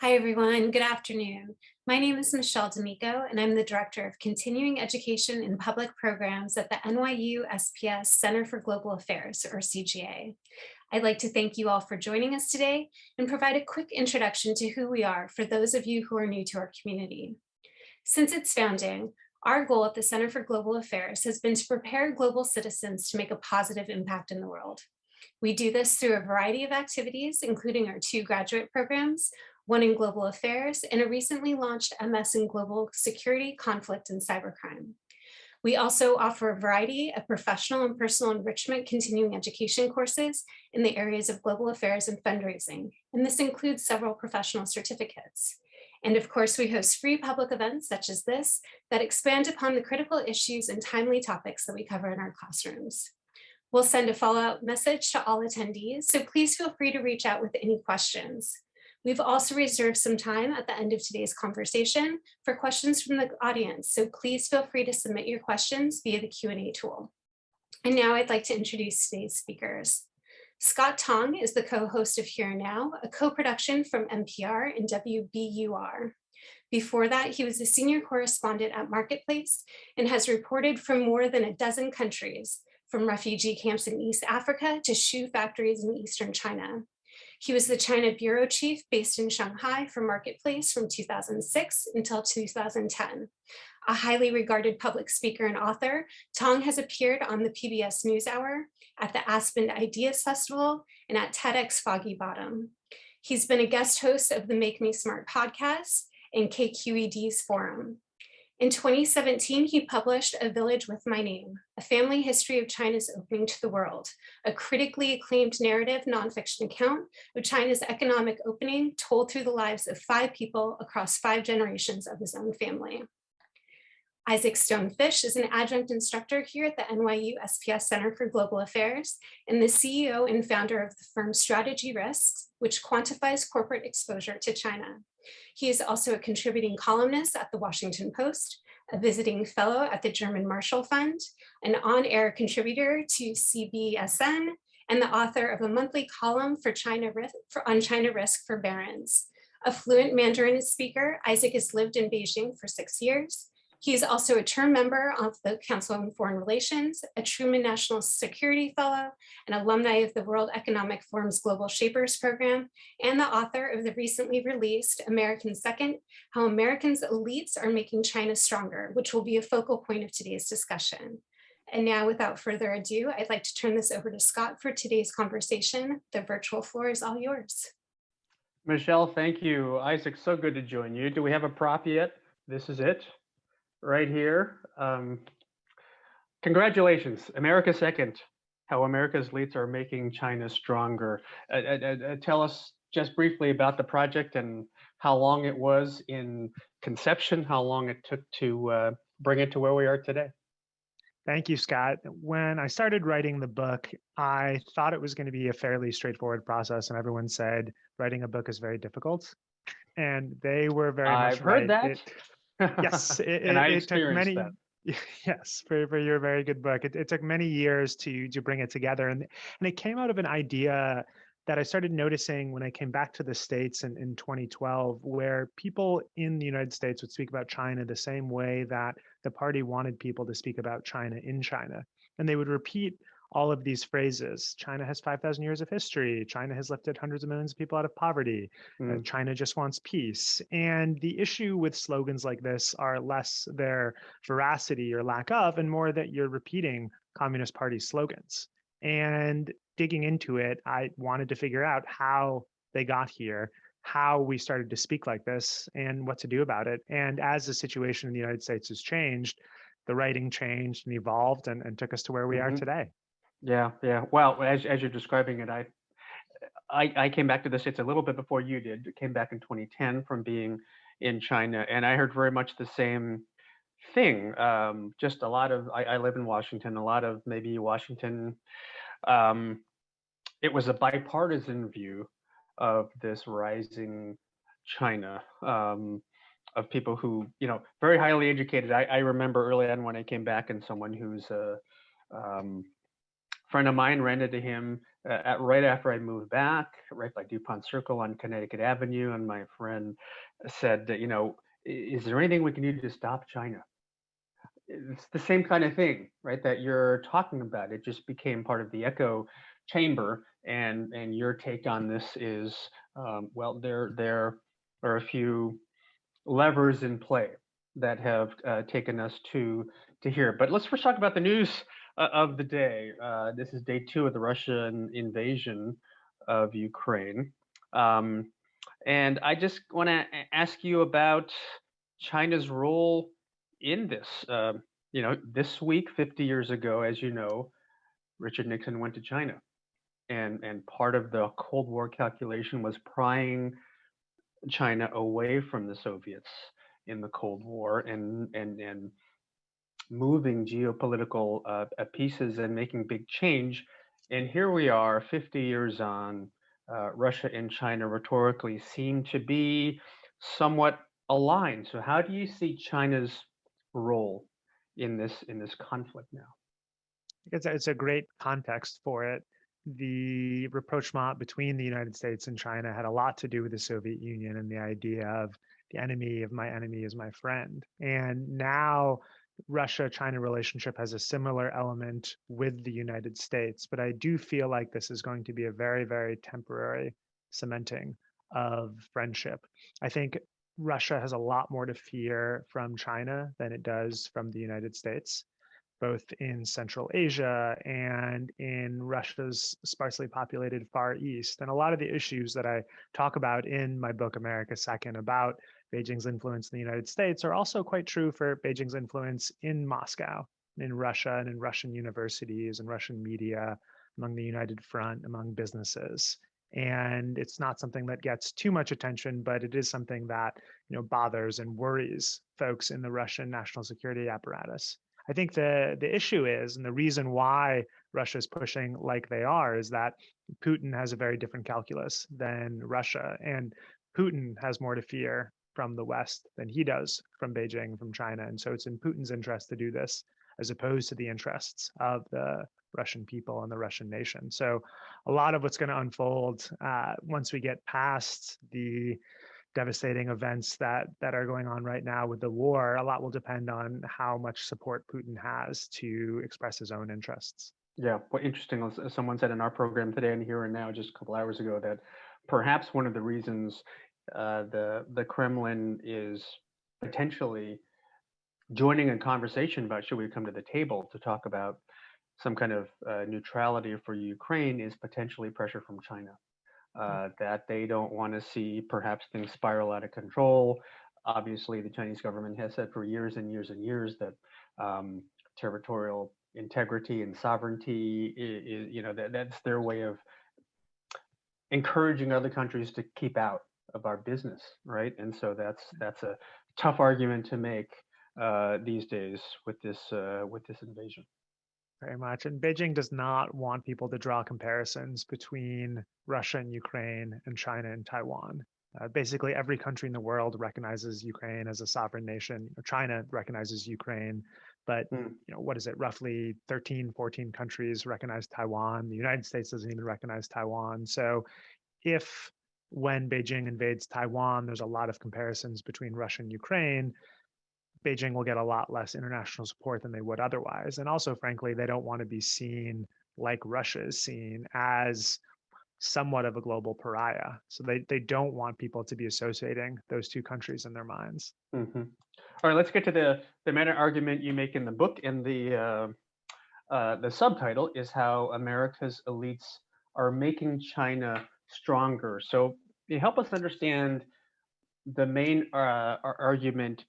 Hi, everyone. Good afternoon. My name is Michelle D'Amico, and I'm the Director of Continuing Education and Public Programs at the NYU SPS Center for Global Affairs, or CGA. I'd like to thank you all for joining us today and provide a quick introduction to who we are for those of you who are new to our community. Since its founding, our goal at the Center for Global Affairs has been to prepare global citizens to make a positive impact in the world. We do this through a variety of activities, including our 2 graduate programs, one in global affairs, and a recently launched MS in global security, conflict, and cybercrime. We also offer a variety of professional and personal enrichment continuing education courses in the areas of global affairs and fundraising, and this includes several professional certificates. And of course, we host free public events such as this that expand upon the critical issues and timely topics that we cover in our classrooms. We'll send a follow-up message to all attendees, so please feel free to reach out with any questions. We've also reserved some time at the end of today's conversation for questions from the audience, so please feel free to submit your questions via the Q&A tool. And now I'd like to introduce today's speakers. Scott Tong is the co-host of Here and Now, a co-production from NPR and WBUR. Before that, he was a senior correspondent at Marketplace and has reported from more than a dozen countries, from refugee camps in East Africa to shoe factories in Eastern China. He was the China bureau chief based in Shanghai for Marketplace from 2006 until 2010. A highly regarded public speaker and author, Tong has appeared on the PBS NewsHour, at the Aspen Ideas Festival, and at TEDx Foggy Bottom. He's been a guest host of the Make Me Smart podcast and KQED's Forum. In 2017, he published A Village with My Name, A Family History of China's Opening to the World, a critically acclaimed narrative nonfiction account of China's economic opening told through the lives of 5 people across 5 generations of his own family. Isaac Stone-Fish is an adjunct instructor here at the NYU SPS Center for Global Affairs and the CEO and founder of the firm Strategy Risks, which quantifies corporate exposure to China. He is also a contributing columnist at the Washington Post, a visiting fellow at the German Marshall Fund, an on-air contributor to CBSN, and the author of a monthly column on China Risk for Barron's. A fluent Mandarin speaker, Isaac has lived in Beijing for 6 years. He is also a term member of the Council on Foreign Relations, a Truman National Security Fellow, an alumni of the World Economic Forum's Global Shapers Program, and the author of the recently released American Second, How Americans' Elites Are Making China Stronger, which will be a focal point of today's discussion. And now, without further ado, I'd like to turn this over to Scott for today's conversation. The virtual floor is all yours. Michelle, thank you. Isaac, so good to join you. Do we have a prop yet? This is it. Right here. Congratulations, America Second, How America's Elites Are Making China Stronger. Tell us just briefly about the project and how long it was in conception, how long it took to bring it to where we are today. Thank you, Scott. When I started writing the book, I thought it was going to be a fairly straightforward process, and everyone said writing a book is very difficult. And they were very much I've heard right. that. Yes, and I it took many. that. Yes, for your very good book. It took many years to bring it together, and it came out of an idea that I started noticing when I came back to the States in 2012, where people in the United States would speak about China the same way that the party wanted people to speak about China in China, and they would repeat all of these phrases. China has 5,000 years of history. China has lifted hundreds of millions of people out of poverty. China just wants peace. And the issue with slogans like this are less their veracity or lack of, and more that you're repeating Communist Party slogans. And digging into it, I wanted to figure out how they got here, how we started to speak like this, and what to do about it. And as the situation in the United States has changed, the writing changed and evolved and took us to where we are today. Yeah. Well, as you're describing it, I came back to the States a little bit before you did. Came back in 2010 from being in China, and I heard very much the same thing. Just a lot of, I live in Washington, a lot of maybe Washington, it was a bipartisan view of this rising China, of people who, very highly educated. I remember early on when I came back, and someone who's a friend of mine rented to him right after I moved back, right by DuPont Circle on Connecticut Avenue, and my friend said, that, is there anything we can do to stop China? It's the same kind of thing, right? That you're talking about. It just became part of the echo chamber, and your take on this is, well, there are a few levers in play that have taken us to here. But let's first talk about the news of the day. This is day two of the Russian invasion of Ukraine. Um, and I just want to ask you about China's role in this. This week, 50 years ago, as you know, Richard Nixon went to China. And part of the Cold War calculation was prying China away from the Soviets in the Cold War, and moving geopolitical pieces and making big change. And here we are, 50 years on. Russia and China rhetorically seem to be somewhat aligned. So, how do you see China's role in this conflict now? It's a great context for it. The rapprochement between the United States and China had a lot to do with the Soviet Union and the idea of the enemy of my enemy is my friend. And now Russia-China relationship has a similar element with the United States, but I do feel like this is going to be a very, very temporary cementing of friendship. I think Russia has a lot more to fear from China than it does from the United States, both in Central Asia and in Russia's sparsely populated Far East. And a lot of the issues that I talk about in my book, America Second, about Beijing's influence in the United States are also quite true for Beijing's influence in Moscow, in Russia, and in Russian universities and Russian media, among the United Front, among businesses. And it's not something that gets too much attention, but it is something that bothers and worries folks in the Russian national security apparatus. I think the issue is, and the reason why Russia is pushing like they are, is that Putin has a very different calculus than Russia, and Putin has more to fear from the West than he does from Beijing, from China. And so it's in Putin's interest to do this, as opposed to the interests of the Russian people and the Russian nation. So a lot of what's going to unfold once we get past the devastating events that are going on right now with the war, a lot will depend on how much support Putin has to express his own interests. Yeah, well, interesting. As someone said in our program today and Here and Now just a couple hours ago, that perhaps one of the reasons the Kremlin is potentially joining a conversation about should we come to the table to talk about some kind of neutrality for Ukraine is potentially pressure from China. That they don't want to see perhaps things spiral out of control. Obviously, the Chinese government has said for years and years and years that territorial integrity and sovereignty that's their way of encouraging other countries to keep out of our business, right? And so that's a tough argument to make these days with this invasion. Very much. And Beijing does not want people to draw comparisons between Russia and Ukraine and China and Taiwan. Basically, every country in the world recognizes Ukraine as a sovereign nation. China recognizes Ukraine, but what is it? Roughly 13, 14 countries recognize Taiwan. The United States doesn't even recognize Taiwan. So if when Beijing invades Taiwan, there's a lot of comparisons between Russia and Ukraine, Beijing will get a lot less international support than they would otherwise. And also, frankly, they don't want to be seen like Russia is seen as somewhat of a global pariah. So they don't want people to be associating those two countries in their minds. Mm-hmm. All right, let's get to the meta argument you make in the book. And the subtitle is how America's elites are making China stronger. So you help us understand the main argument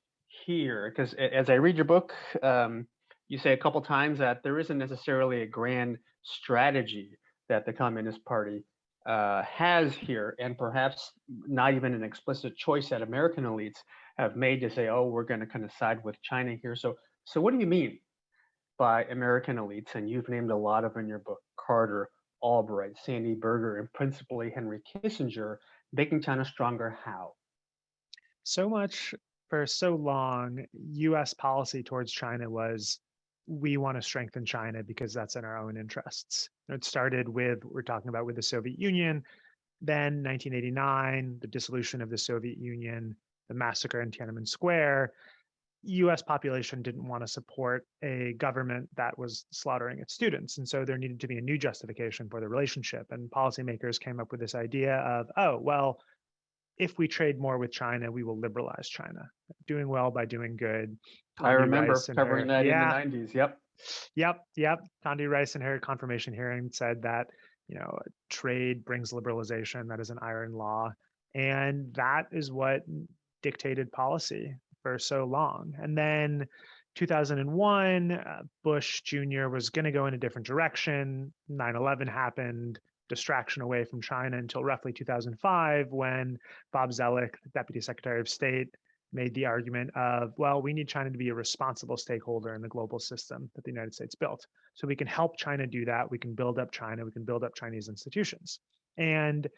here, because as I read your book, you say a couple times that there isn't necessarily a grand strategy that the Communist Party has here, and perhaps not even an explicit choice that American elites have made to say, oh, we're going to kind of side with China here. So what do you mean by American elites? And you've named a lot of them in your book: Carter, Albright, Sandy Berger, and principally Henry Kissinger. Making China stronger, how? So much for so long, US policy towards China was we want to strengthen China because that's in our own interests. It started with, we're talking about with the Soviet Union, then 1989, the dissolution of the Soviet Union, the massacre in Tiananmen Square. US population didn't want to support a government that was slaughtering its students. And so there needed to be a new justification for the relationship. And policymakers came up with this idea of, oh, well, if we trade more with China, we will liberalize China. Doing well by doing good. I remember Rice and covering her, that in the 90s. Yep. Yep. Condi Rice in her confirmation hearing said that, trade brings liberalization. That is an iron law. And that is what dictated policy for so long. And then 2001, Bush Jr. was going to go in a different direction. 9/11 happened, distraction away from China until roughly 2005, when Bob Zoellick, the Deputy Secretary of State, made the argument of, well, we need China to be a responsible stakeholder in the global system that the United States built. So we can help China do that. We can build up China. We can build up Chinese institutions. And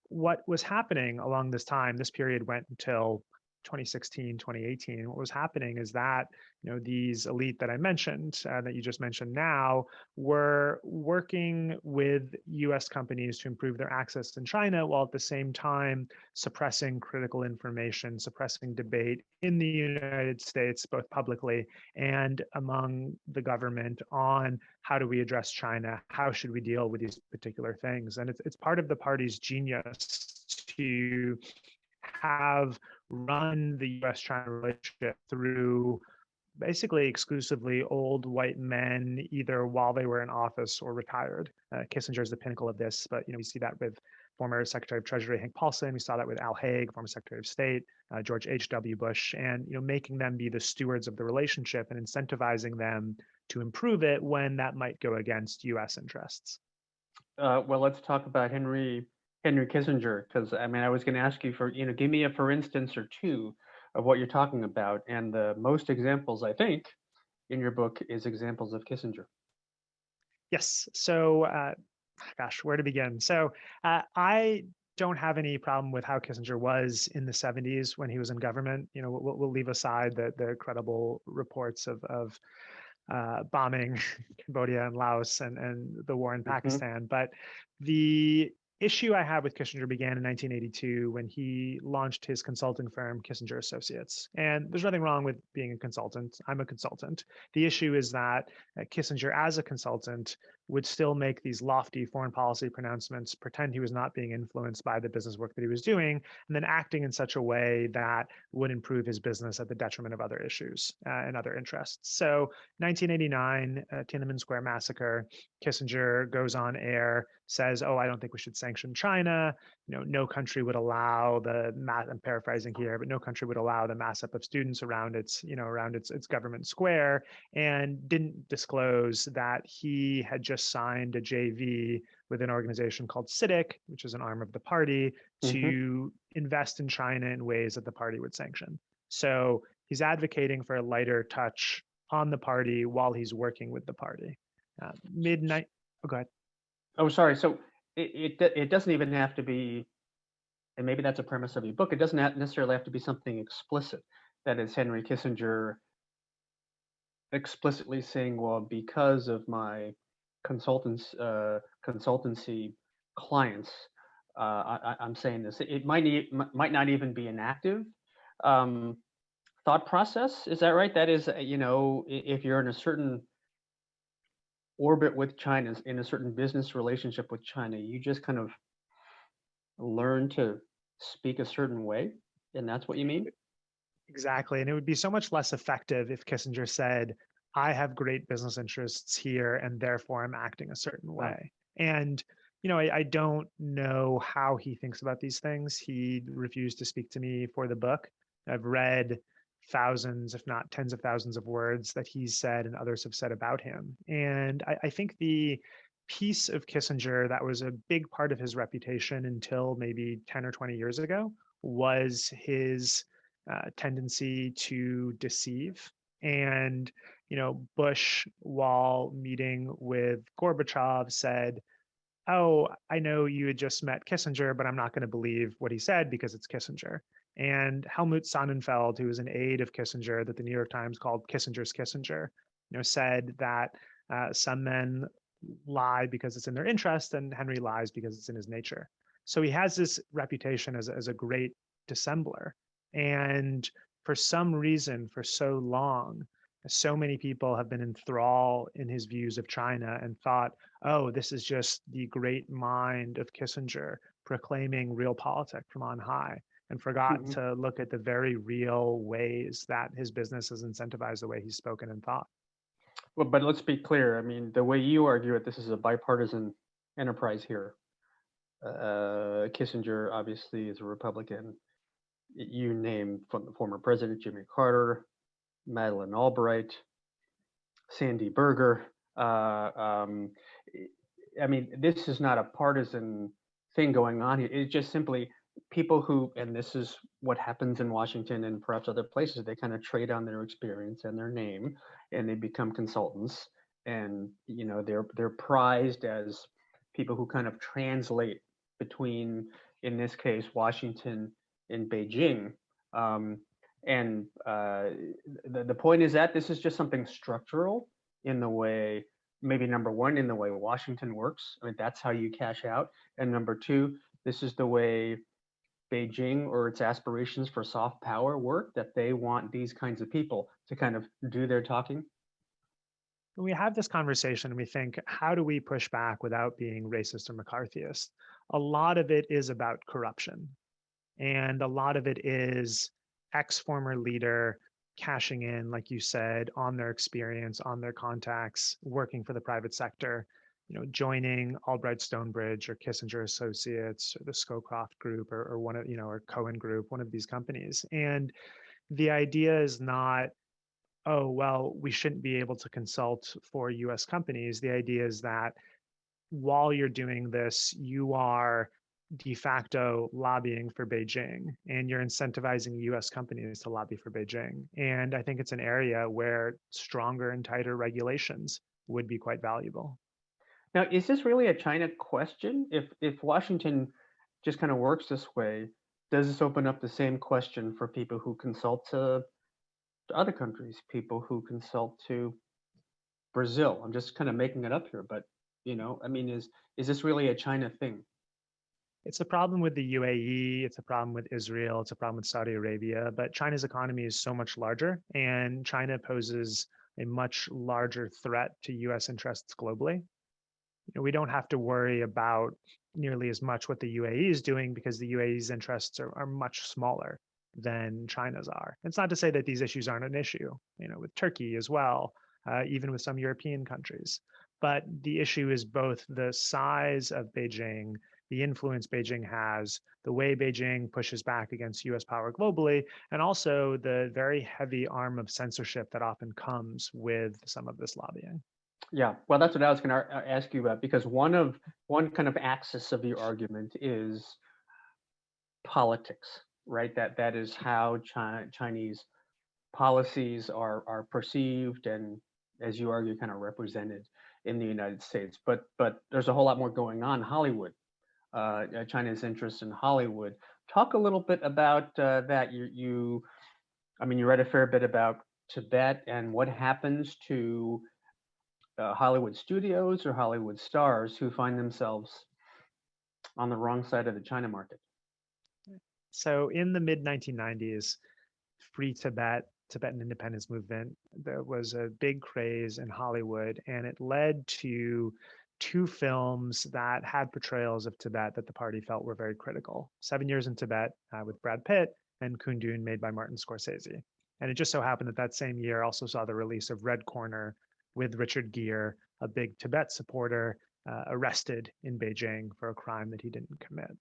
what was happening along this time, this period went until 2016, 2018, what was happening is that, these elite that I mentioned, that you just mentioned now, were working with US companies to improve their access in China, while at the same time suppressing critical information, suppressing debate in the United States, both publicly and among the government, on how do we address China? How should we deal with these particular things? And it's part of the party's genius to have run the U.S. China relationship through basically exclusively old white men, either while they were in office or retired. Kissinger is the pinnacle of this, but we see that with former Secretary of Treasury Hank Paulson. We saw that with Al Haig, former Secretary of State, George H.W. Bush, and making them be the stewards of the relationship and incentivizing them to improve it when that might go against U.S. interests. Well, let's talk about Henry Kissinger, because I was going to ask you for, give me a for instance or two of what you're talking about. And the most examples, I think, in your book is examples of Kissinger. Yes. So, where to begin? So I don't have any problem with how Kissinger was in the 70s when he was in government. We'll leave aside the credible reports of bombing Cambodia and Laos and the war in Pakistan. But the issue I have with Kissinger began in 1982 when he launched his consulting firm, Kissinger Associates. And there's nothing wrong with being a consultant. I'm a consultant. The issue is that Kissinger, as a consultant, would still make these lofty foreign policy pronouncements, pretend he was not being influenced by the business work that he was doing, and then acting in such a way that would improve his business at the detriment of other issues and other interests. So 1989, Tiananmen Square massacre, Kissinger goes on air, says, oh, I don't think we should sanction China. No country would allow I'm paraphrasing here, but no country would allow the mass up of students around its government square, and didn't disclose that he had just signed a JV with an organization called CITIC, which is an arm of the party, to invest in China in ways that the party would sanction. So he's advocating for a lighter touch on the party while he's working with the party. Midnight. Oh, go ahead. Oh, sorry. So it doesn't even have to be, and maybe that's a premise of your book, it doesn't necessarily have to be something explicit. That is Henry Kissinger explicitly saying, well, because of my consultancy clients, I'm saying this. It might not even be an active thought process. Is that right? That is, if you're in a certain orbit with China, in a certain business relationship with China, you just kind of learn to speak a certain way, and that's what you mean? Exactly. And it would be so much less effective if Kissinger said, I have great business interests here, and therefore I'm acting a certain way. And, I don't know how he thinks about these things. He refused to speak to me for the book. I've read thousands, if not tens of thousands of words that he's said and others have said about him. And I think the piece of Kissinger that was a big part of his reputation until maybe 10 or 20 years ago was his tendency to deceive. And, Bush, while meeting with Gorbachev, said, oh, I know you had just met Kissinger, but I'm not going to believe what he said because it's Kissinger. And Helmut Sonnenfeld, who was an aide of Kissinger that the New York Times called Kissinger's Kissinger, said that some men lie because it's in their interest, and Henry lies because it's in his nature. So he has this reputation as a great dissembler. And for some reason, for so long, so many people have been enthralled in his views of China and thought, oh, this is just the great mind of Kissinger proclaiming realpolitik from on high, and forgot Mhm. to look at the very real ways that his business has incentivized the way he's spoken and thought. Well, but let's be clear. I mean, the way you argue it, this is a bipartisan enterprise here. Kissinger obviously is a Republican. You name from the former president Jimmy Carter, Madeleine Albright, Sandy Berger. I mean, this is not a partisan thing going on here. It's just simply people who, and this is what happens in Washington and perhaps other places, they kind of trade on their experience and their name, and they become consultants, and they're prized as people who kind of translate between, in this case, Washington and Beijing. Um, and the point is that this is just something structural in the way, maybe number one, in the way Washington works. I mean, that's how you cash out. And number two, this is the way Beijing or its aspirations for soft power work, that they want these kinds of people to kind of do their talking. When we have this conversation, we think, how do we push back without being racist or McCarthyist? A lot of it is about corruption. And a lot of it is ex-former leader cashing in, like you said, on their experience, on their contacts, working for the private sector, joining Albright Stonebridge or Kissinger Associates or the Scowcroft Group or one of, or Cohen Group, one of these companies. And the idea is not, oh, well, we shouldn't be able to consult for US companies. The idea is that while you're doing this, you are de facto lobbying for Beijing, and you're incentivizing US companies to lobby for Beijing. And I think it's an area where stronger and tighter regulations would be quite valuable. Now, is this really a China question? If Washington just kind of works this way, does this open up the same question for people who consult to other countries, people who consult to Brazil? I'm just kind of making it up here, but I mean, is this really a China thing? It's a problem with the UAE, it's a problem with Israel, it's a problem with Saudi Arabia, but China's economy is so much larger, and China poses a much larger threat to US interests globally. We don't have to worry about nearly as much what the UAE is doing because the UAE's interests are much smaller than China's are. It's not to say that these issues aren't an issue, with Turkey as well, even with some European countries. But the issue is both the size of Beijing, the influence Beijing has, the way Beijing pushes back against US power globally, and also the very heavy arm of censorship that often comes with some of this lobbying. Yeah, well, that's what I was going to ask you about, because one kind of axis of your argument is politics, right? That is how Chinese policies are perceived and, as you argue, kind of represented in the United States. But there's a whole lot more going on. Hollywood, China's interest in Hollywood. Talk a little bit about that. I mean, you read a fair bit about Tibet and what happens to Hollywood studios or Hollywood stars who find themselves on the wrong side of the China market. So in the mid 1990s, Free Tibet, Tibetan independence movement, there was a big craze in Hollywood, and it led to two films that had portrayals of Tibet that the party felt were very critical. 7 Years in Tibet with Brad Pitt, and Kundun, made by Martin Scorsese. And it just so happened that that same year also saw the release of Red Corner with Richard Gere, a big Tibet supporter, arrested in Beijing for a crime that he didn't commit.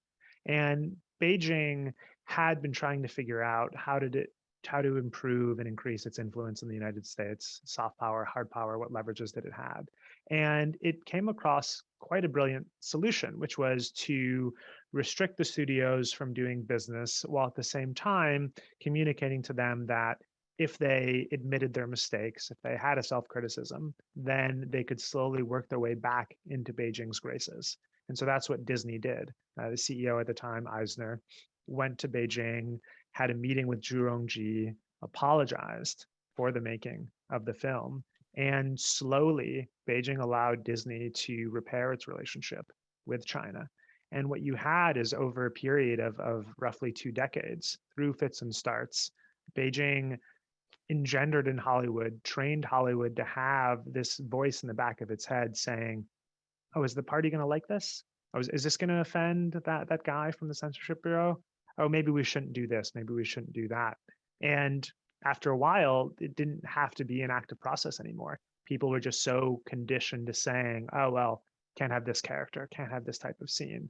And Beijing had been trying to figure out how to improve and increase its influence in the United States, soft power, hard power, what leverages did it had. And it came across quite a brilliant solution, which was to restrict the studios from doing business while at the same time communicating to them that if they admitted their mistakes, if they had a self-criticism, then they could slowly work their way back into Beijing's graces. And so that's what Disney did. The CEO at the time, Eisner, went to Beijing, had a meeting with Zhu Rongji, apologized for the making of the film, And slowly, Beijing allowed Disney to repair its relationship with China. And what you had is over a period of roughly 2 decades, through fits and starts, Beijing engendered in Hollywood, trained Hollywood to have this voice in the back of its head saying, oh, is the party going to like this? Oh, is this going to offend that guy from the censorship bureau? Oh, maybe we shouldn't do this. Maybe we shouldn't do that. And after a while, it didn't have to be an active process anymore. People were just so conditioned to saying, oh, well, can't have this character, can't have this type of scene.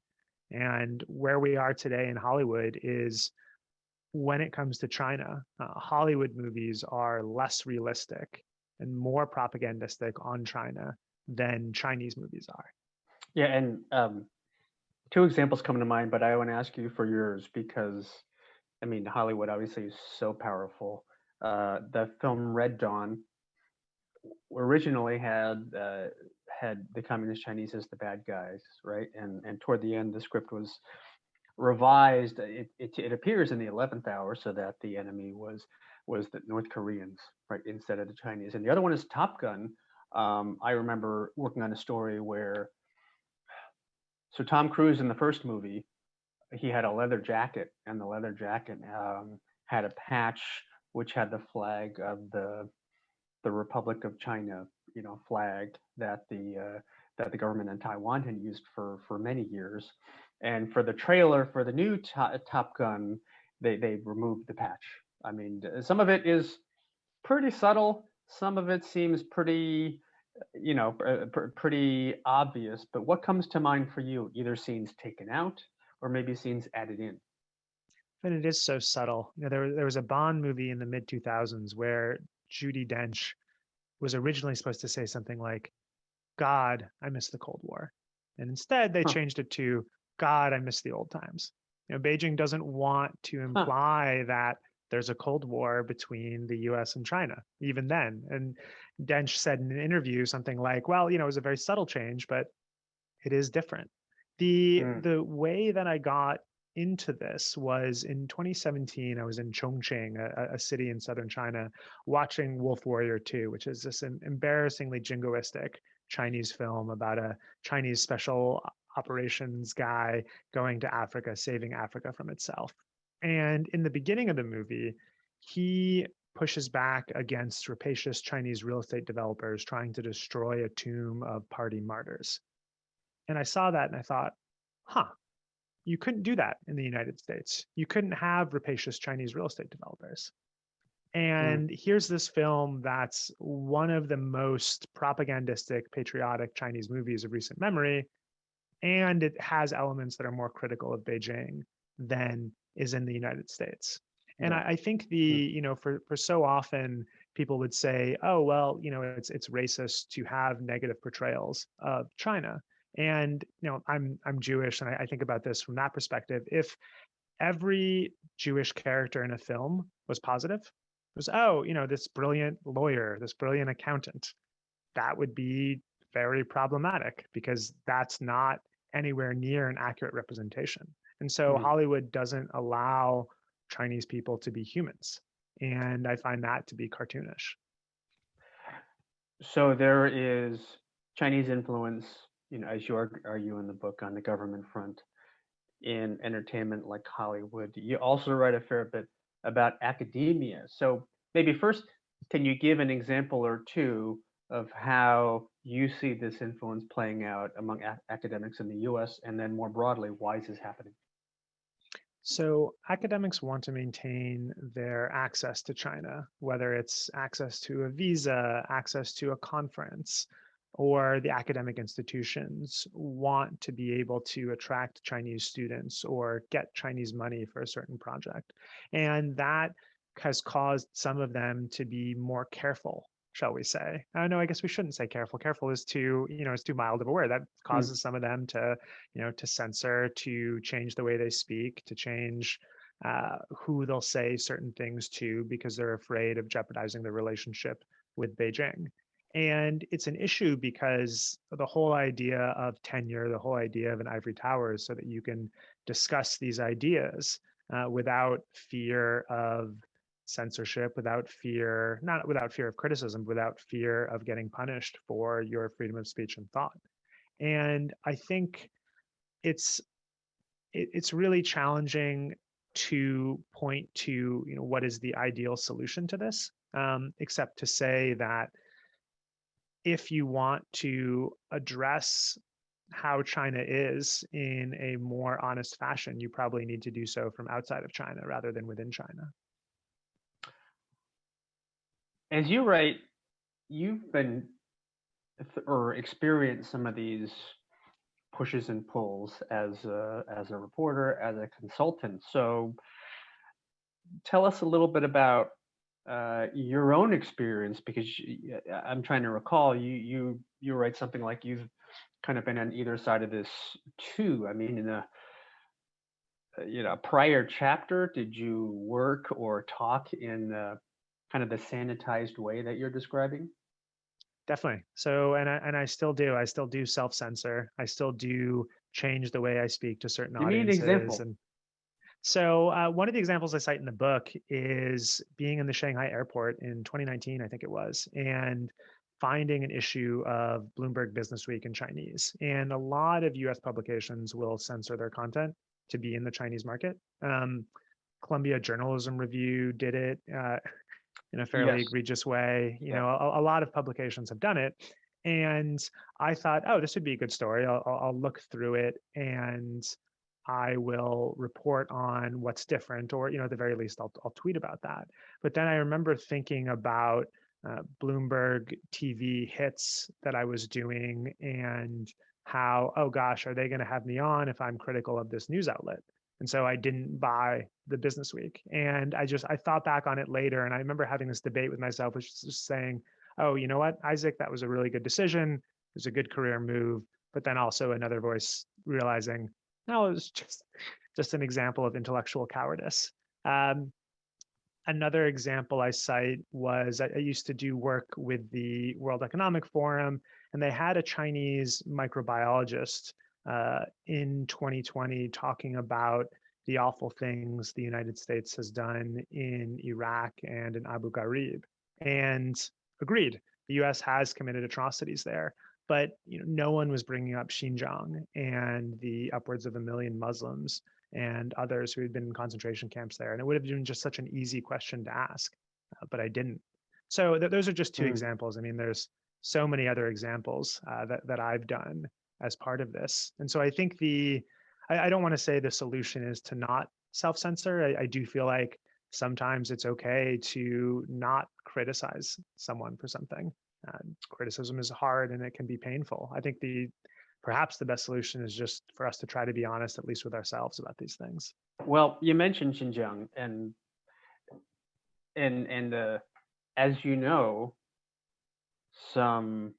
And where we are today in Hollywood is when it comes to China, Hollywood movies are less realistic and more propagandistic on China than Chinese movies are. Yeah, and two examples come to mind, but I want to ask you for yours because, I mean, Hollywood obviously is so powerful. The film Red Dawn originally had the communist Chinese as the bad guys, right? And toward the end, the script was revised. It appears in the 11th hour, so that the enemy was the North Koreans, right, instead of the Chinese. And the other one is Top Gun. I remember working on a story where, so Tom Cruise in the first movie, he had a leather jacket, and the leather jacket had a patch which had the flag of the Republic of China, flag that the government in Taiwan had used for many years. And for the trailer for the new Top Gun, they removed the patch. I mean, some of it is pretty subtle. Some of it seems pretty, pretty obvious. But what comes to mind for you? Either scenes taken out, or maybe scenes added in. And it is so subtle. There was a Bond movie in the mid 2000s where Judi Dench was originally supposed to say something like, God, I miss the Cold War. And instead they Huh. changed it to, God, I miss the old times. Beijing doesn't want to imply that there's a Cold War between the US and China, even then. And Dench said in an interview something like, well, it was a very subtle change, but it is different. The way that I got into this was in 2017. I was in Chongqing, a city in southern China, watching Wolf Warrior 2, which is this embarrassingly jingoistic Chinese film about a Chinese special operations guy going to Africa, saving Africa from itself. And in the beginning of the movie, he pushes back against rapacious Chinese real estate developers trying to destroy a tomb of party martyrs. And I saw that and I thought, huh, you couldn't do that in the United States. You couldn't have rapacious Chinese real estate developers. And here's this film that's one of the most propagandistic, patriotic Chinese movies of recent memory. And it has elements that are more critical of Beijing than is in the United States. And I think for so often people would say, oh, well, it's racist to have negative portrayals of China. And I'm Jewish, and I think about this from that perspective. If every Jewish character in a film was positive, it was, oh, this brilliant lawyer, this brilliant accountant, that would be very problematic because that's not anywhere near an accurate representation. And so Hollywood doesn't allow Chinese people to be humans. And I find that to be cartoonish. So there is Chinese influence, as you argue in the book, on the government front in entertainment like Hollywood. You also write a fair bit about academia. So maybe first, can you give an example or two of how you see this influence playing out among academics in the US, and then more broadly, why is this happening? So academics want to maintain their access to China, whether it's access to a visa, access to a conference, or the academic institutions want to be able to attract Chinese students or get Chinese money for a certain project. And that has caused some of them to be more careful, shall we say. No, I guess we shouldn't say careful. Careful is too mild of a word. That causes some of them to, to censor, to change the way they speak, to change who they'll say certain things to because they're afraid of jeopardizing the relationship with Beijing. And it's an issue because the whole idea of tenure, the whole idea of an ivory tower is so that you can discuss these ideas without fear of censorship, without fear, not without fear of criticism, without fear of getting punished for your freedom of speech and thought. And I think it's it's really challenging to point to, what is the ideal solution to this, except to say that if you want to address how China is in a more honest fashion, you probably need to do so from outside of China rather than within China. As you write, you've been or experienced some of these pushes and pulls as a reporter, as a consultant. So tell us a little bit about your own experience, because I'm trying to recall you write something like you've kind of been on either side of this too. I mean, in a prior chapter, did you work or talk in kind of the sanitized way that you're describing? Definitely. So, and I still do. I still do self-censor. I still do change the way I speak to certain Give me an audiences. example. And so, one of the examples I cite in the book is being in the Shanghai airport in 2019, I think it was, and finding an issue of Bloomberg Businessweek in Chinese. And a lot of US publications will censor their content to be in the Chinese market. Columbia Journalism Review did it in a fairly Yes. egregious way. Yeah. A lot of publications have done it. And I thought, oh, this would be a good story. I'll look through it and I will report on what's different, or at the very least, I'll tweet about that. But then I remember thinking about Bloomberg TV hits that I was doing, and how, oh gosh, are they going to have me on if I'm critical of this news outlet? And so I didn't buy the Business Week. And I thought back on it later, and I remember having this debate with myself, which is just saying, oh, you know what, Isaac, that was a really good decision. It was a good career move. But then also another voice realizing, no, it was just an example of intellectual cowardice. Another example I cite was I used to do work with the World Economic Forum, and they had a Chinese microbiologist in 2020 talking about the awful things the United States has done in Iraq and in Abu Ghraib, and agreed, the US has committed atrocities there. But no one was bringing up Xinjiang and the upwards of 1 million Muslims and others who had been in concentration camps there. And it would have been just such an easy question to ask, but I didn't. So those are just two examples. I mean, there's so many other examples that I've done as part of this. And so I think I don't want to say the solution is to not self-censor. I do feel like sometimes it's okay to not criticize someone for something. Criticism is hard and it can be painful. I think perhaps the best solution is just for us to try to be honest, at least with ourselves, about these things. Well, you mentioned Xinjiang, and as you know, some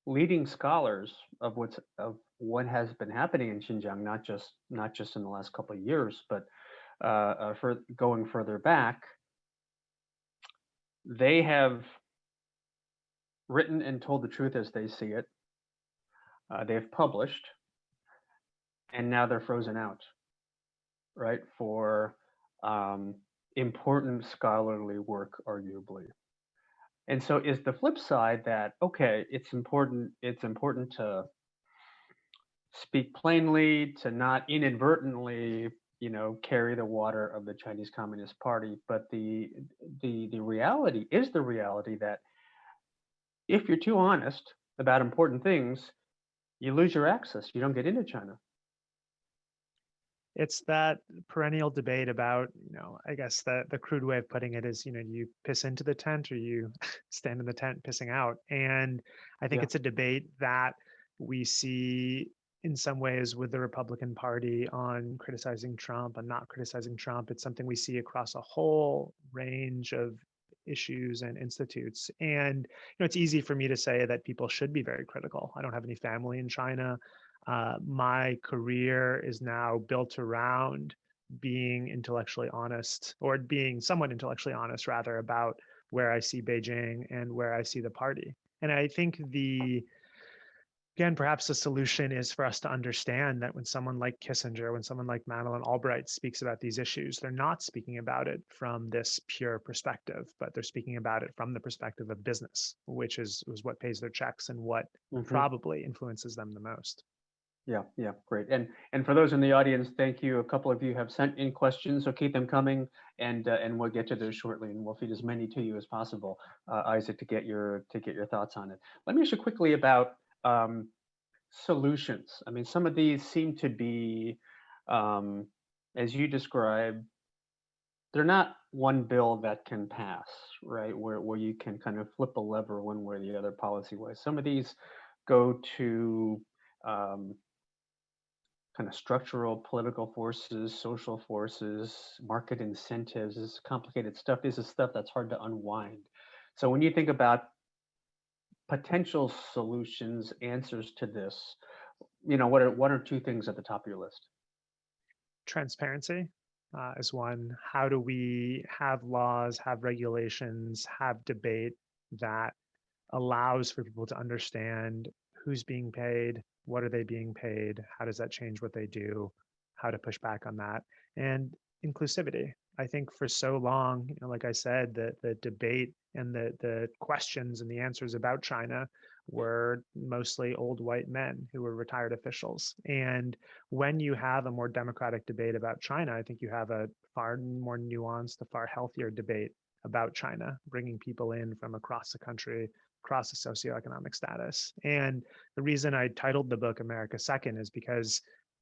leading scholars of what has been happening in Xinjiang, not just in the last couple of years, but for going further back, they have written and told the truth as they see it. They've published, and now they're frozen out, right, for important scholarly work, arguably. And so is the flip side that, okay, it's important to speak plainly, to not inadvertently, carry the water of the Chinese Communist Party, but the reality is the reality that if you're too honest about important things, you lose your access. You don't get into China. It's that perennial debate about, I guess the crude way of putting it is, do you piss into the tent or you stand in the tent pissing out? And I think it's a debate that we see in some ways with the Republican Party on criticizing Trump and not criticizing Trump. It's something we see across a whole range of issues and institutes. And it's easy for me to say that people should be very critical. I don't have any family in China. My career is now built around being intellectually honest, or being somewhat intellectually honest, rather, about where I see Beijing and where I see the party. And I think Again, perhaps the solution is for us to understand that when someone like Kissinger, when someone like Madeleine Albright speaks about these issues, they're not speaking about it from this pure perspective, but they're speaking about it from the perspective of business, which is what pays their checks and what Mhm. probably influences them the most. Yeah, yeah, great. And for those in the audience, thank you. A couple of you have sent in questions, so keep them coming, and we'll get to those shortly, and we'll feed as many to you as possible, Isaac, to get your thoughts on it. Let me ask you quickly about um, solutions. I mean, some of these seem to be, um, as you described, they're not one bill that can pass, right? Where you can kind of flip a lever one way or the other policy wise. Some of these go to um, kind of structural political forces, social forces, market incentives. This is complicated stuff. This is stuff that's hard to unwind. So when you think about potential solutions, answers to this, what are one or two things at the top of your list? Transparency is one. How do we have laws, have regulations, have debate that allows for people to understand who's being paid, what are they being paid, how does that change what they do, how to push back on that, and inclusivity. I think for so long, like I said, the debate and the questions and the answers about China were mostly old white men who were retired officials. And when you have a more democratic debate about China, I think you have a far more nuanced, a far healthier debate about China, bringing people in from across the country, across the socioeconomic status. And the reason I titled the book America Second is because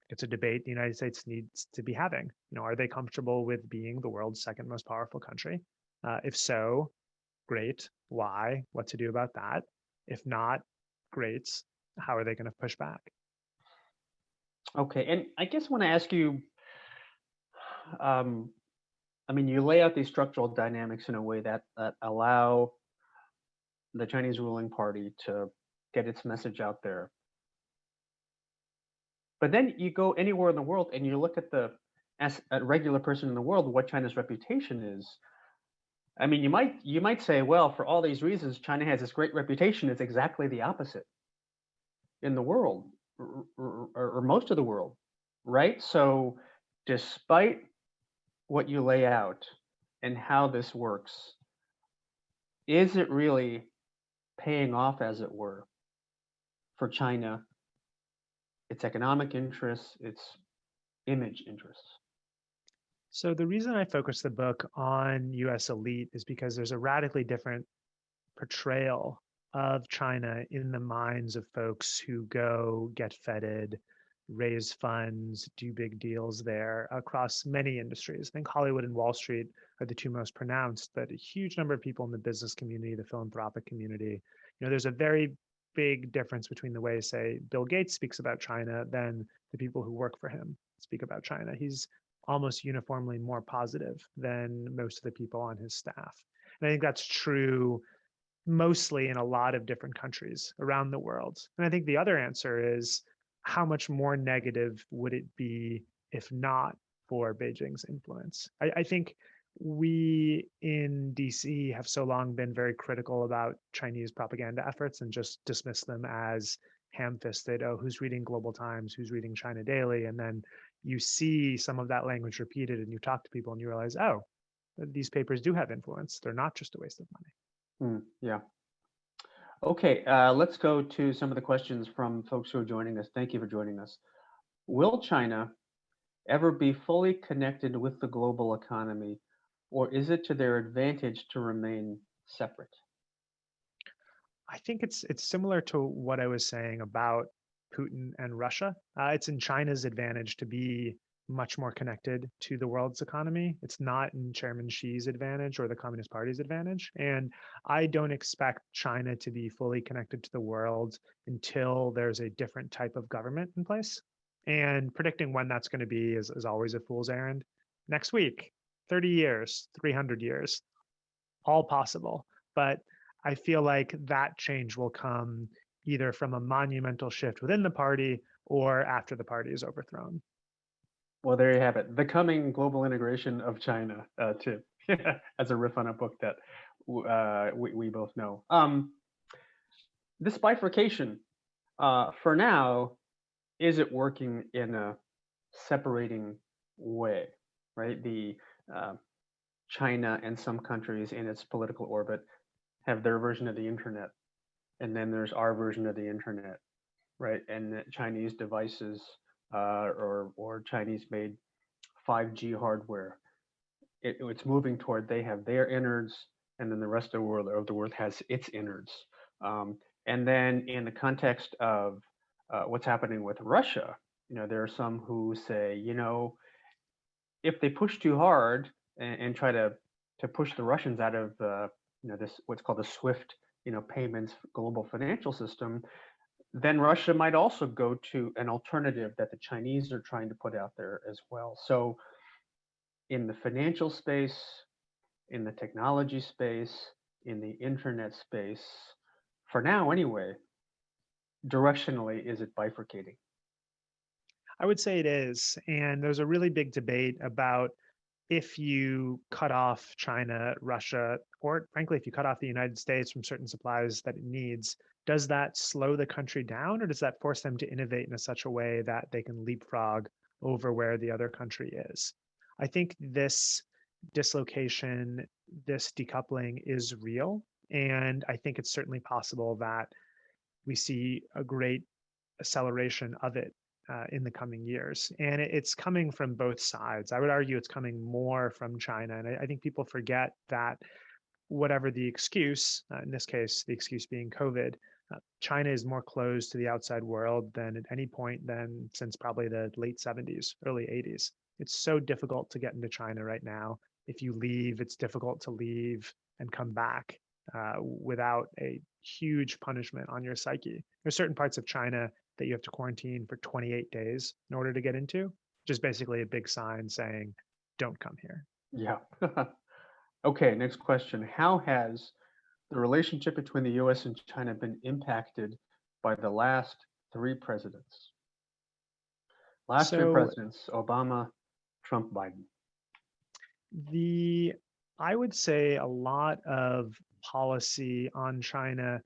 it's a debate the United States needs to be having. Are they comfortable with being the world's second most powerful country? If so, great. Why? What to do about that? If not, great. How are they going to push back? Okay, and I guess I want to ask you, um, I mean, you lay out these structural dynamics in a way that allow the Chinese ruling party to get its message out there. But then you go anywhere in the world and you look at as a regular person in the world, what China's reputation is. I mean, you might say, well, for all these reasons, China has this great reputation. It's exactly the opposite in the world, or most of the world, right? So, despite what you lay out and how this works, is it really paying off, as it were, for China, its economic interests, its image interests? So the reason I focus the book on US elite is because there's a radically different portrayal of China in the minds of folks who go get feted, raise funds, do big deals there across many industries. I think Hollywood and Wall Street are the two most pronounced, but a huge number of people in the business community, the philanthropic community. There's a very big difference between the way, say, Bill Gates speaks about China than the people who work for him speak about China. He's almost uniformly more positive than most of the people on his staff. And I think that's true mostly in a lot of different countries around the world. And I think the other answer is how much more negative would it be if not for Beijing's influence? I think we in DC have so long been very critical about Chinese propaganda efforts and just dismiss them as ham-fisted. Oh, who's reading Global Times? Who's reading China Daily? And then you see some of that language repeated and you talk to people and you realize, oh, these papers do have influence. They're not just a waste of money. Yeah. Okay, let's go to some of the questions from folks who are joining us. Thank you for joining us. Will China ever be fully connected with the global economy, or is it to their advantage to remain separate? I think it's similar to what I was saying about Putin and Russia. It's in China's advantage to be much more connected to the world's economy. It's not in Chairman Xi's advantage or the Communist Party's advantage. And I don't expect China to be fully connected to the world until there's a different type of government in place. And predicting when that's going to be is always a fool's errand. Next week, 30 years, 300 years, all possible. But I feel like that change will come either from a monumental shift within the party or after the party is overthrown. Well, there you have it. The coming global integration of China, too, as a riff on a book that we both know. This bifurcation For now, is it working in a separating way, right? The China and some countries in its political orbit have their version of the internet, and then there's our version of the internet, right? And the Chinese devices or Chinese made 5G hardware, it's moving toward they have their innards, and then the rest of the world has its innards. And then in the context of what's happening with Russia, there are some who say, if they push too hard and try to push the Russians out of this what's called the SWIFT payments global financial system, then Russia might also go to an alternative that the Chinese are trying to put out there as well. So in the financial space, in the technology space, in the internet space, for now anyway, directionally, is it bifurcating? I would say it is. And there's a really big debate about if you cut off China, Russia, or frankly, if you cut off the United States from certain supplies that it needs, does that slow the country down, or does that force them to innovate in such a way that they can leapfrog over where the other country is? I think this dislocation, this decoupling is real. And I think it's certainly possible that we see a great acceleration of it in the coming years. And it's coming from both sides. I would argue it's coming more from China. And I think people forget that whatever the excuse, in this case, the excuse being COVID, China is more closed to the outside world than at any point then since probably the late 70s, early 80s. It's so difficult to get into China right now. If you leave, it's difficult to leave and come back without a huge punishment on your psyche. There's certain parts of China that you have to quarantine for 28 days in order to get into, which is basically a big sign saying, don't come here. Yeah. Okay, next question. How has the relationship between the US and China been impacted by the last three presidents? Last three So presidents, Obama, Trump, Biden. I would say a lot of policy on China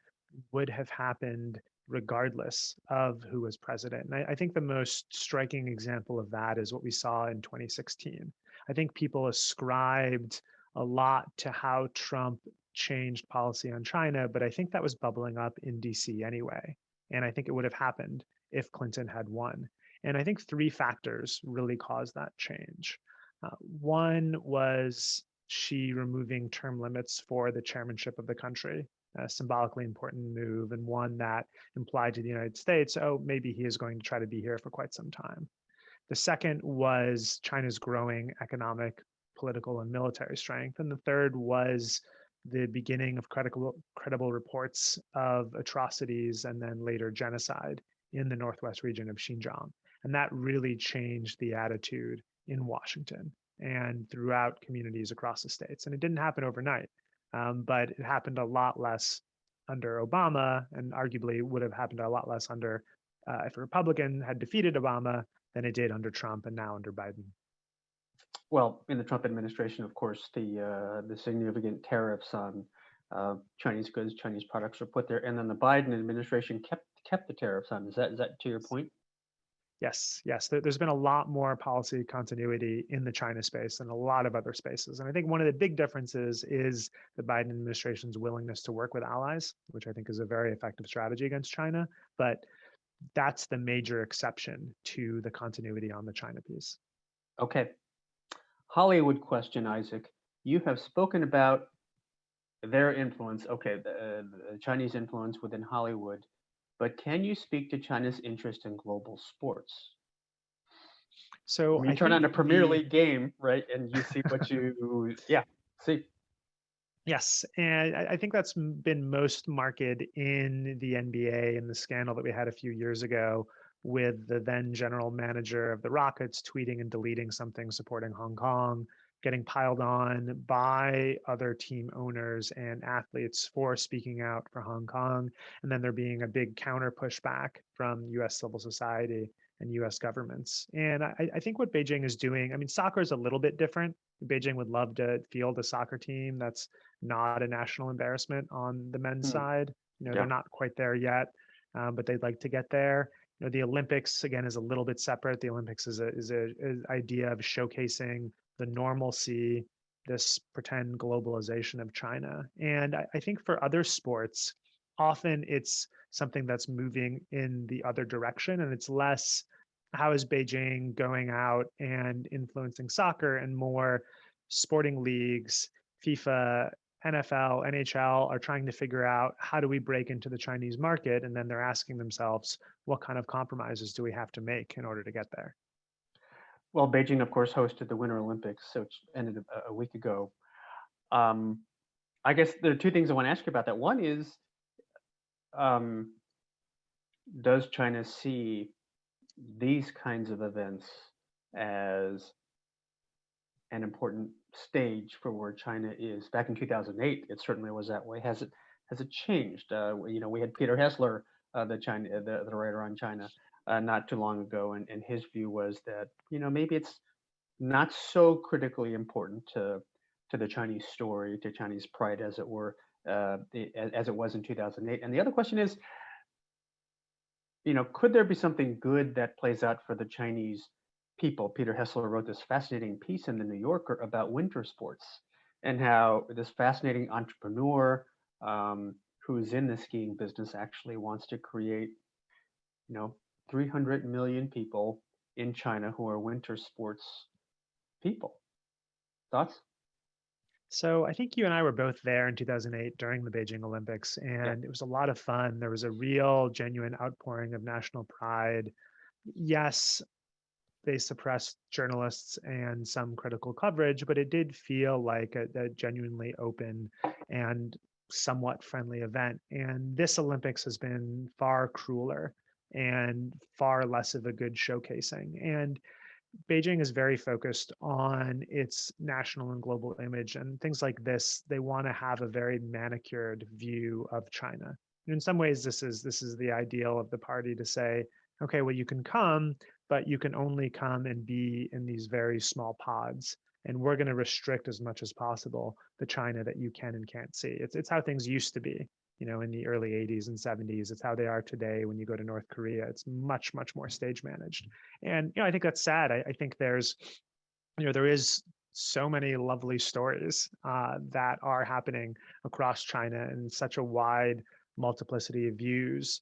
would have happened regardless of who was president. And I think the most striking example of that is what we saw in 2016. I think people ascribed a lot to how Trump changed policy on China, but I think that was bubbling up in DC anyway. And I think it would have happened if Clinton had won. And I think three factors really caused that change. One was she removing term limits for the chairmanship of the country, a symbolically important move, and one that implied to the United States, oh, maybe he is going to try to be here for quite some time. The second was China's growing economic, political, and military strength. And the third was the beginning of credible reports of atrocities and then later genocide in the northwest region of Xinjiang. And that really changed the attitude in Washington and throughout communities across the states. And it didn't happen overnight, but it happened a lot less under Obama, and arguably would have happened a lot less under if a Republican had defeated Obama than it did under Trump and now under Biden. Well, in the Trump administration, of course, the significant tariffs on Chinese goods, Chinese products were put there, and then the Biden administration kept the tariffs on. Is that to your point? Yes. There's been a lot more policy continuity in the China space than a lot of other spaces. And I think one of the big differences is the Biden administration's willingness to work with allies, which I think is a very effective strategy against China. But that's the major exception to the continuity on the China piece. Okay. Hollywood question, Isaac. You have spoken about their influence, the Chinese influence within Hollywood. But can you speak to China's interest in global sports? So you turn on a Premier League game, right, and you see what you, see. Yes, and I think that's been most marked in the NBA and the scandal that we had a few years ago with the then general manager of the Rockets tweeting and deleting something supporting Hong Kong, getting piled on by other team owners and athletes for speaking out for Hong Kong, and then there being a big counter pushback from U.S. civil society and U.S. governments. And I think what Beijing is doing, I mean, soccer is a little bit different. Beijing would love to field a soccer team that's not a national embarrassment on the men's side. They're not quite there yet. but they'd like to get there. The Olympics again is a little bit separate. The Olympics is an idea of showcasing the normalcy, this pretend globalization of China. And I think for other sports, often it's something that's moving in the other direction, and it's less how is Beijing going out and influencing soccer, and more sporting leagues, FIFA, NFL, NHL are trying to figure out how do we break into the Chinese market, and then they're asking themselves, what kind of compromises do we have to make in order to get there? Well, Beijing, of course, hosted the Winter Olympics, which ended a week ago. Um, I guess there are two things I want to ask you about that. One is, um, does China see these kinds of events as an important stage for where China is? Back in 2008, it certainly was that way. Has it changed? We had Peter Hessler, the writer on China, not too long ago, and his view was that maybe it's not so critically important to the Chinese story, to Chinese pride, as it were, as it was in 2008. And the other question is, could there be something good that plays out for the Chinese people? Peter Hessler wrote this fascinating piece in the New Yorker about winter sports and how this fascinating entrepreneur who's in the skiing business actually wants to create, 300 million people in China who are winter sports people. Thoughts? So I think you and I were both there in 2008 during the Beijing Olympics, Yeah. and it was a lot of fun. There was a real, genuine outpouring of national pride. Yes, they suppressed journalists and some critical coverage, but it did feel like a genuinely open and somewhat friendly event. And this Olympics has been far crueler and far less of a good showcasing. And Beijing is very focused on its national and global image, and things like this. They want to have a very manicured view of China. In some ways, this is the ideal of the party to say, okay, well, you can come, but you can only come and be in these very small pods, and we're going to restrict as much as possible the China that you can and can't see. It's how things used to be. In the early 80s and 70s. It's how they are today when you go to North Korea. It's much, much more stage managed. And I think that's sad. I think there is so many lovely stories that are happening across China in such a wide multiplicity of views,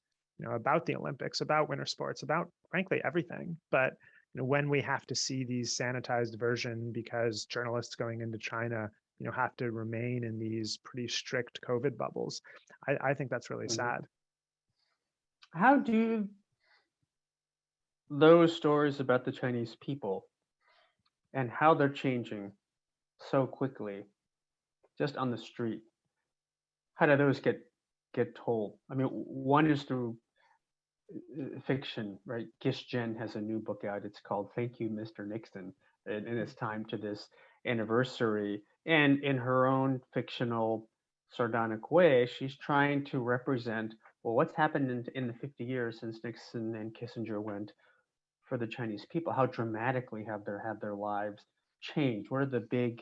about the Olympics, about winter sports, about frankly everything. But when we have to see these sanitized version because journalists going into China, have to remain in these pretty strict COVID bubbles, I think that's really sad. How do those stories about the Chinese people and how they're changing so quickly, just on the street, how do those get told? I mean, one is through fiction, right? Gish Jen has a new book out. It's called "Thank You, Mr. Nixon," and it's time to this anniversary. And in her own fictional, sardonic way, she's trying to represent, well, what's happened in the 50 years since Nixon and Kissinger went, for the Chinese people. How dramatically have their lives changed? What are the big,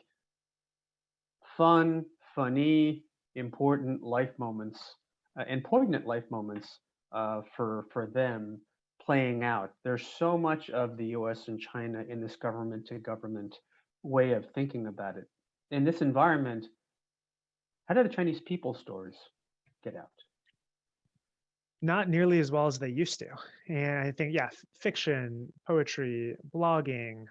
funny, important life moments and poignant life moments for them playing out? There's so much of the U.S. and China in this government to government way of thinking about it. In this environment, how do the Chinese people stories get out? Not nearly as well as they used to. And I think, yeah, fiction, poetry, blogging,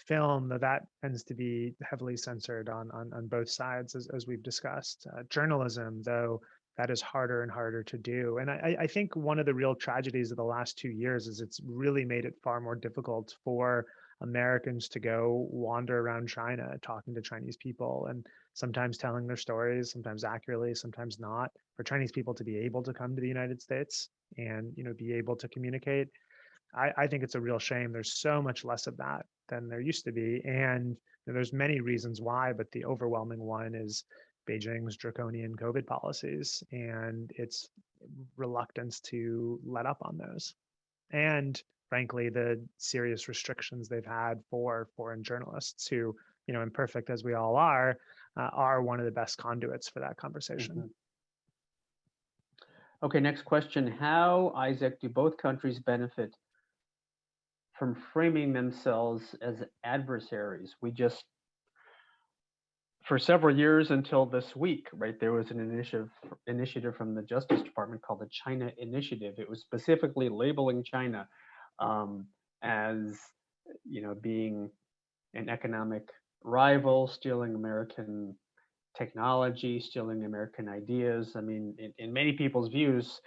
film, that tends to be heavily censored on both sides, as we've discussed. Journalism, though, that is harder and harder to do. And I think one of the real tragedies of the last 2 years is it's really made it far more difficult for Americans to go wander around China, talking to Chinese people, and sometimes telling their stories, sometimes accurately, sometimes not. For Chinese people to be able to come to the United States and be able to communicate, I think it's a real shame. There's so much less of that than there used to be, and there's many reasons why, but the overwhelming one is Beijing's draconian COVID policies and its reluctance to let up on those. And frankly, the serious restrictions they've had for foreign journalists who, imperfect as we all are one of the best conduits for that conversation. Okay, next question. How, Isaac, do both countries benefit from framing themselves as adversaries? We just, for several years until this week, right, there was an initiative from the Justice Department called the China Initiative. It was specifically labeling China um, as, being an economic rival, stealing American technology, stealing American ideas. I mean, in many people's views,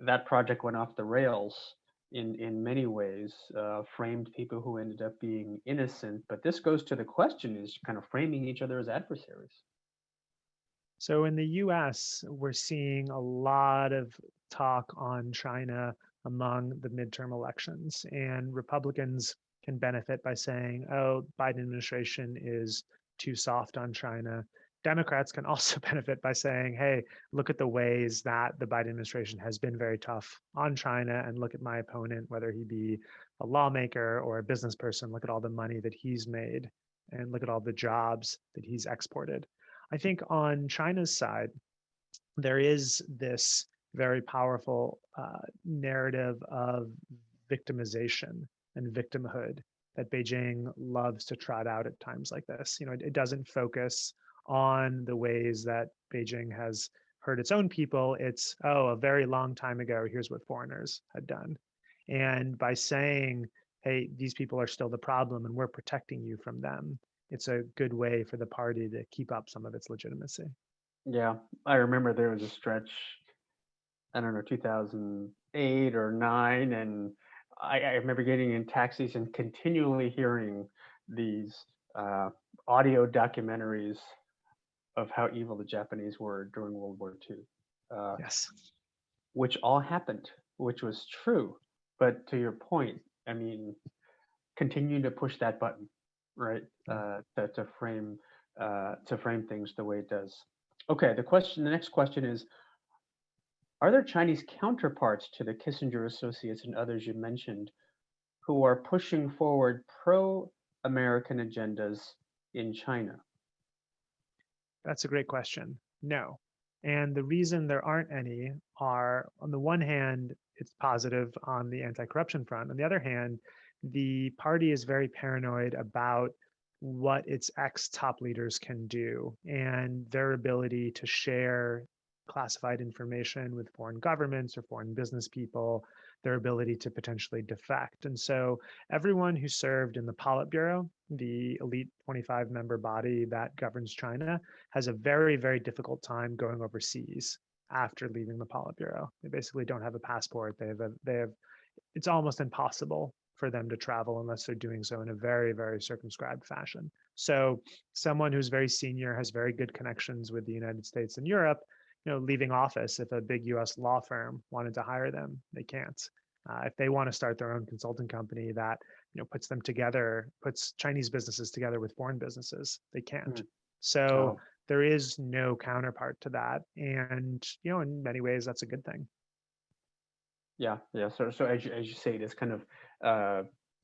that project went off the rails in many ways, framed people who ended up being innocent. But this goes to the question, is kind of framing each other as adversaries. So in the US, we're seeing a lot of talk on China among the midterm elections, and Republicans can benefit by saying, oh, Biden administration is too soft on China. Democrats can also benefit by saying, hey, look at the ways that the Biden administration has been very tough on China, and look at my opponent, whether he be a lawmaker or a business person, look at all the money that he's made, and look at all the jobs that he's exported. I think on China's side, there is this very powerful narrative of victimization and victimhood that Beijing loves to trot out at times like this. It doesn't focus on the ways that Beijing has hurt its own people. It's, oh, a very long time ago, here's what foreigners had done. And by saying, hey, these people are still the problem and we're protecting you from them, it's a good way for the party to keep up some of its legitimacy. Yeah, I remember there was a stretch, I don't know, 2008 or 9, and I remember getting in taxis and continually hearing these audio documentaries of how evil the Japanese were during World War II, Yes. which all happened, which was true. But to your point, I mean, continue to push that button, right? To frame things the way it does. Okay, the next question is: are there Chinese counterparts to the Kissinger Associates and others you mentioned who are pushing forward pro-American agendas in China? That's a great question. No. And the reason there aren't any are, on the one hand, it's positive on the anti-corruption front. On the other hand, the party is very paranoid about what its ex-top leaders can do and their ability to share classified information with foreign governments or foreign business people, their ability to potentially defect. And so everyone who served in the Politburo, the elite 25 member body that governs China, has a very, very difficult time going overseas after leaving the Politburo. They basically don't have a passport. It's almost impossible for them to travel unless they're doing so in a very, very circumscribed fashion. So someone who's very senior has very good connections with the United States and Europe, leaving office, if a big US law firm wanted to hire them, they can't. If they want to start their own consulting company that puts Chinese businesses together with foreign businesses, they can't. So there is no counterpart to that, and in many ways that's a good thing. Yeah. So as you say, it is kind of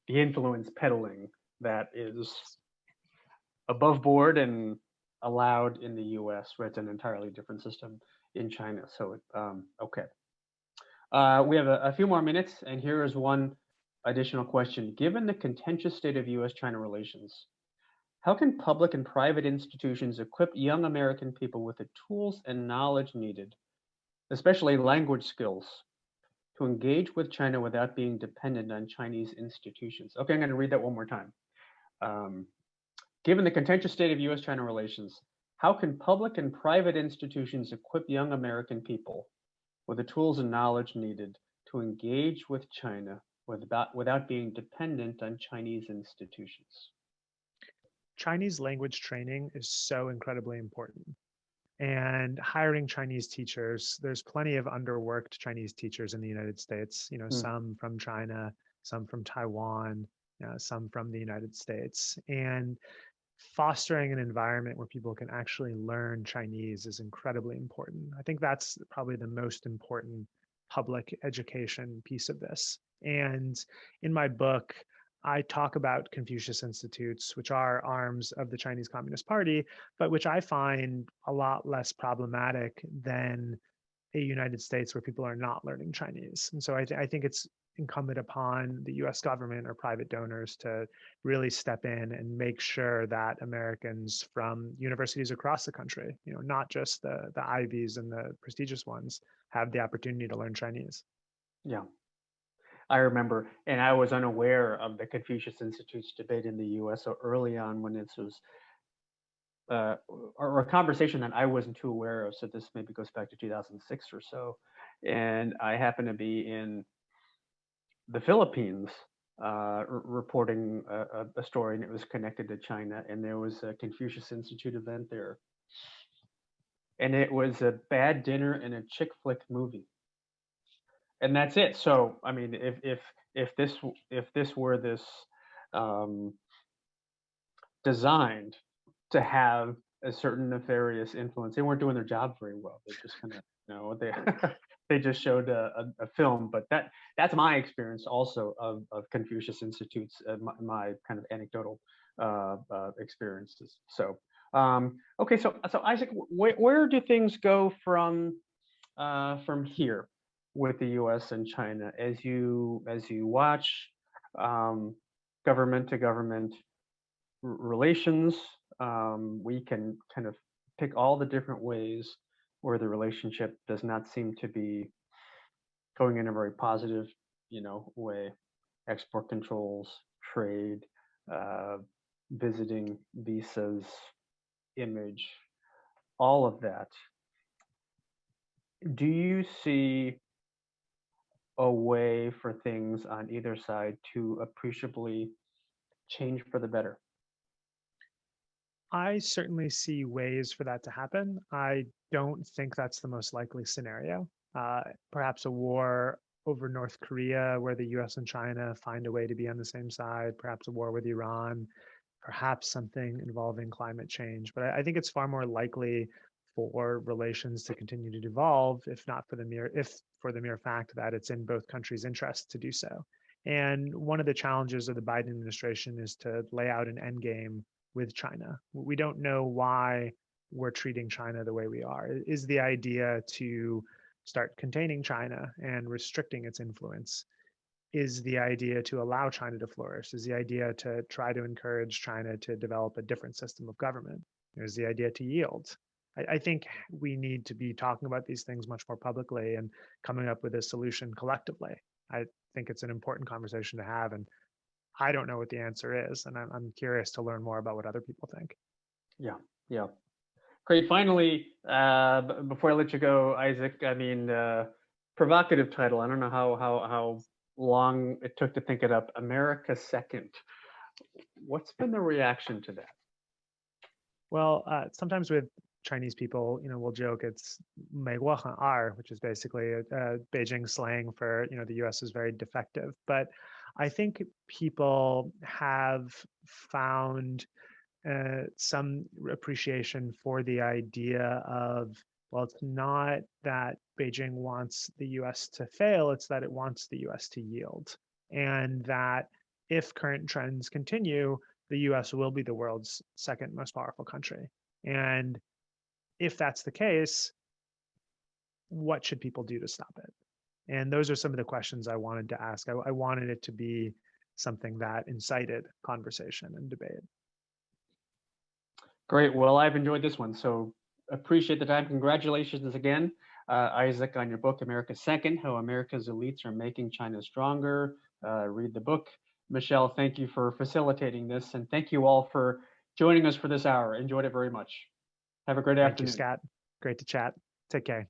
the influence peddling that is above board and allowed in the U.S., where it's an entirely different system in China. So okay. We have a few more minutes, and here is one additional question. Given the contentious state of U.S. China relations, how can public and private institutions equip young American people with the tools and knowledge needed, especially language skills, to engage with China without being dependent on Chinese institutions? Okay, I'm going to read that one more time. Given the contentious state of U.S. China relations, how can public and private institutions equip young American people with the tools and knowledge needed to engage with China without being dependent on Chinese institutions? Chinese language training is so incredibly important. And hiring Chinese teachers, there's plenty of underworked Chinese teachers in the United States, some from China, some from Taiwan, some from the United States. And fostering an environment where people can actually learn Chinese is incredibly important. I think that's probably the most important public education piece of this. And in my book, I talk about Confucius Institutes, which are arms of the Chinese Communist Party, but which I find a lot less problematic than a United States where people are not learning Chinese. And so I think it's incumbent upon the US government or private donors to really step in and make sure that Americans from universities across the country, not just the Ivies and the prestigious ones, have the opportunity to learn Chinese. Yeah. I remember, and I was unaware of the Confucius Institute's debate in the U.S. so early on when this was, or a conversation that I wasn't too aware of. So this maybe goes back to 2006 or so. And I happened to be in the Philippines reporting a story, and it was connected to China. And there was a Confucius Institute event there. And it was a bad dinner and a chick flick movie. And that's it. So I mean, if this were this designed to have a certain nefarious influence, they weren't doing their job very well. They just kind of they they just showed a film. But that's my experience also of Confucius Institutes, my kind of anecdotal experiences. So okay, so Isaac, where do things go from here with the U.S. and China as you watch government to government relations? We can kind of pick all the different ways where the relationship does not seem to be going in a very positive, way. Export controls, trade, visiting visas, image, all of that. Do you see a way for things on either side to appreciably change for the better? I certainly see ways for that to happen. I don't think that's the most likely scenario. Perhaps a war over North Korea where the US and China find a way to be on the same side, perhaps a war with Iran, perhaps something involving climate change. But I think it's far more likely for relations to continue to devolve, if not for the mere fact that it's in both countries' interests to do so. And one of the challenges of the Biden administration is to lay out an end game with China. We don't know why we're treating China the way we are. Is the idea to start containing China and restricting its influence? Is the idea to allow China to flourish? Is the idea to try to encourage China to develop a different system of government? Is the idea to yield? I think we need to be talking about these things much more publicly and coming up with a solution collectively. I think it's an important conversation to have, and I don't know what the answer is, and I'm curious to learn more about what other people think. Yeah. Great. Finally, before I let you go, Isaac, I mean, provocative title. I don't know how long it took to think it up. America Second. What's been the reaction to that? Well, sometimes with Chinese people, we'll joke it's 美国很二, which is basically a Beijing slang for, the US is very defective. But I think people have found some appreciation for the idea of, well, it's not that Beijing wants the US to fail, it's that it wants the US to yield. And that if current trends continue, the US will be the world's second most powerful country. And if that's the case, what should people do to stop it? And those are some of the questions I wanted to ask. I wanted it to be something that incited conversation and debate. Great. Well, I've enjoyed this one, so appreciate the time. Congratulations again, Isaac, on your book, America Second, How America's Elites Are Making China Stronger. Read the book. Michelle, thank you for facilitating this, and thank you all for joining us for this hour. Enjoyed it very much. Have a great afternoon. Thank you, Scott. Great to chat. Take care.